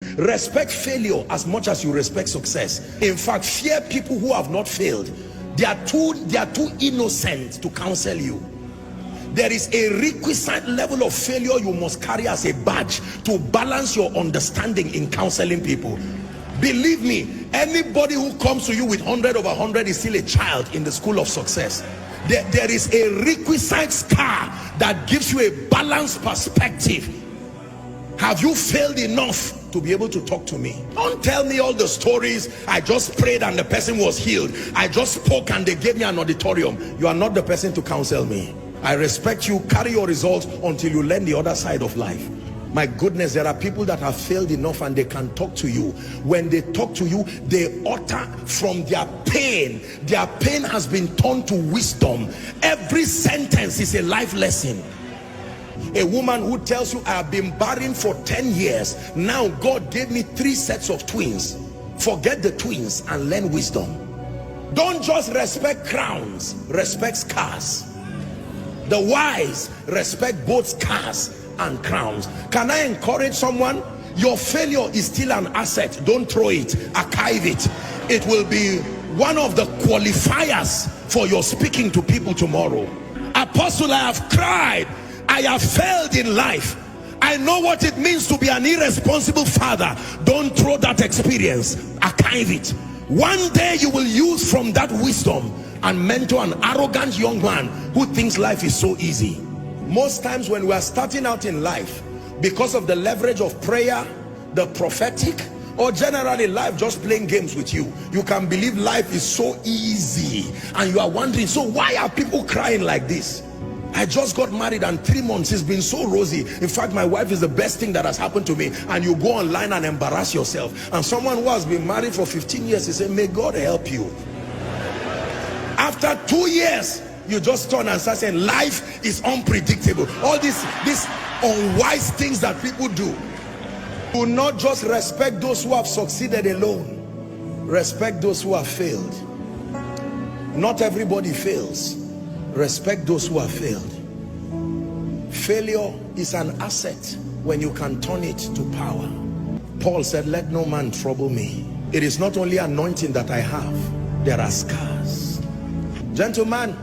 Respect failure as much as you respect success. In fact, fear people who have not failed. They are too innocent to counsel you. There is a requisite level of failure you must carry as a badge to balance your understanding in counseling people. Believe me, anybody who comes to you with 100 over 100 is still a child in the school of success. There is a requisite scar that gives you a balanced perspective. Have you failed enough to be able to talk to me? Don't tell me all the stories. I just prayed and the person was healed. I just spoke and they gave me an auditorium. You are not the person to counsel me. I respect you. Carry your results until you learn the other side of life. My goodness, there are people that have failed enough and they can talk to you. When they talk to you, they utter from their pain. Their pain has been turned to wisdom. Every sentence is a life lesson. A woman who tells you, I have been barren for 10 years. Now God gave me 3 sets of twins. Forget the twins and learn wisdom. Don't just respect crowns, respect scars. The wise respect both scars and crowns. Can I encourage someone? Your failure is still an asset. Don't throw it, archive it. It will be one of the qualifiers for your speaking to people tomorrow. Apostle, I have cried. I have failed in life. I know what it means to be an irresponsible father. Don't throw that experience, archive it. One day you will use from that wisdom and mentor an arrogant young man who thinks life is so easy. Most times when we are starting out in life, because of the leverage of prayer, the prophetic, or generally life just playing games with you, you can believe life is so easy and you are wondering, so why are people crying like this? I just got married and 3 months it's been so rosy. In fact, my wife is the best thing that has happened to me. And you go online and embarrass yourself. And someone who has been married for 15 years, he said, may God help you. After 2 years, you just turn and start saying life is unpredictable. All these unwise things that people do. Do not just respect those who have succeeded alone. Respect those who have failed. Not everybody fails. Respect those who have failed. Failure is an asset when you can turn it to power. Paul said, let no man trouble me. It is not only anointing that I have, there are scars. Gentlemen,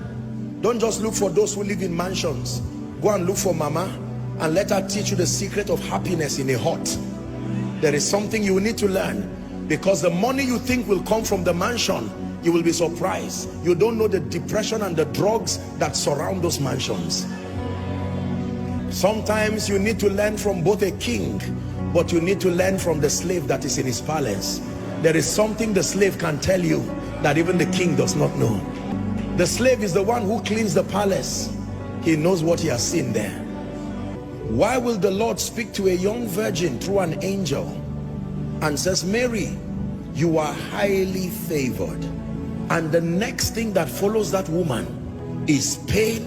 don't just look for those who live in mansions. Go and look for mama and let her teach you the secret of happiness in a hut. There is something you need to learn, because the money you think will come from the mansion, you will be surprised. You don't know the depression and the drugs that surround those mansions. Sometimes you need to learn from both a king, but you need to learn from the slave that is in his palace. There is something the slave can tell you that even the king does not know. The slave is the one who cleans the palace. He knows what he has seen there. Why will the Lord speak to a young virgin through an angel and says, Mary, you are highly favored? And the next thing that follows that woman is pain,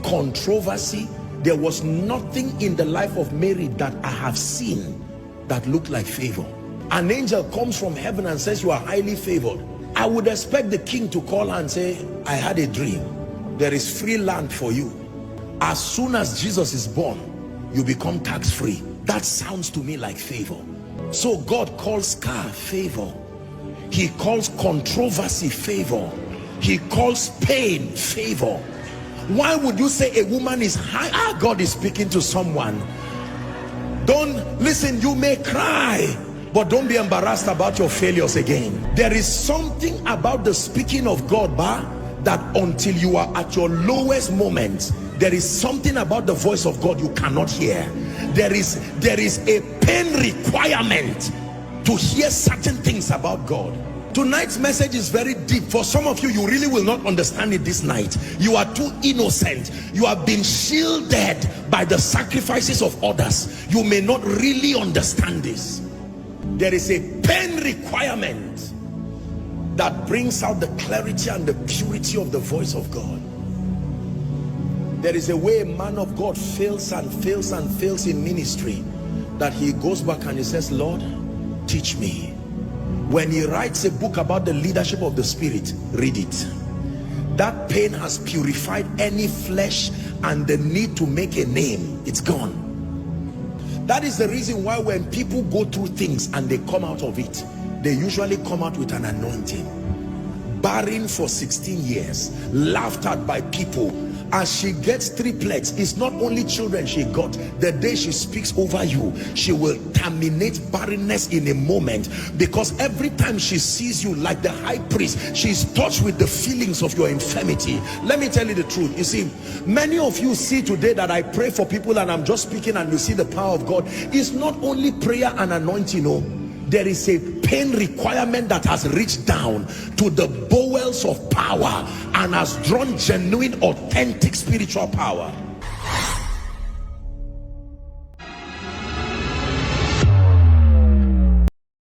controversy. There was nothing in the life of Mary that I have seen that looked like favor. An angel comes from heaven and says, you are highly favored. I would expect the king to call her and say, I had a dream. There is free land for you. As soon as Jesus is born, you become tax-free. That sounds to me like favor. So God calls scar favor. He calls controversy favor. He calls pain favor. Why would you say a woman is high? God is speaking to someone. Don't listen. You may cry, but don't be embarrassed about your failures again. There is something about the speaking of God, that until you are at your lowest moment, there is something about the voice of God you cannot hear. There is a pain requirement to hear certain things about God. Tonight's message is very deep. For some of you, you really will not understand it this night. You are too innocent. You have been shielded by the sacrifices of others. You may not really understand this. There is a pain requirement that brings out the clarity and the purity of the voice of God. There is a way a man of God fails and fails and fails in ministry, that he goes back and he says, Lord, teach me. When he writes a book about the leadership of the Spirit, read it. That pain has purified any flesh and the need to make a name. It's gone. That is the reason why when people go through things and they come out of it, they usually come out with an anointing. Barren for 16 years, laughed at by people. As she gets triplets, it's not only children she got. The day she speaks over you, she will terminate barrenness in a moment, because every time she sees you, like the high priest, she's touched with the feelings of your infirmity. Let me tell you the truth. You see, many of you see today that I pray for people and I'm just speaking and you see the power of God. It's not only prayer and anointing, no. There is a pain requirement that has reached down to the bowels of power and has drawn genuine, authentic spiritual power.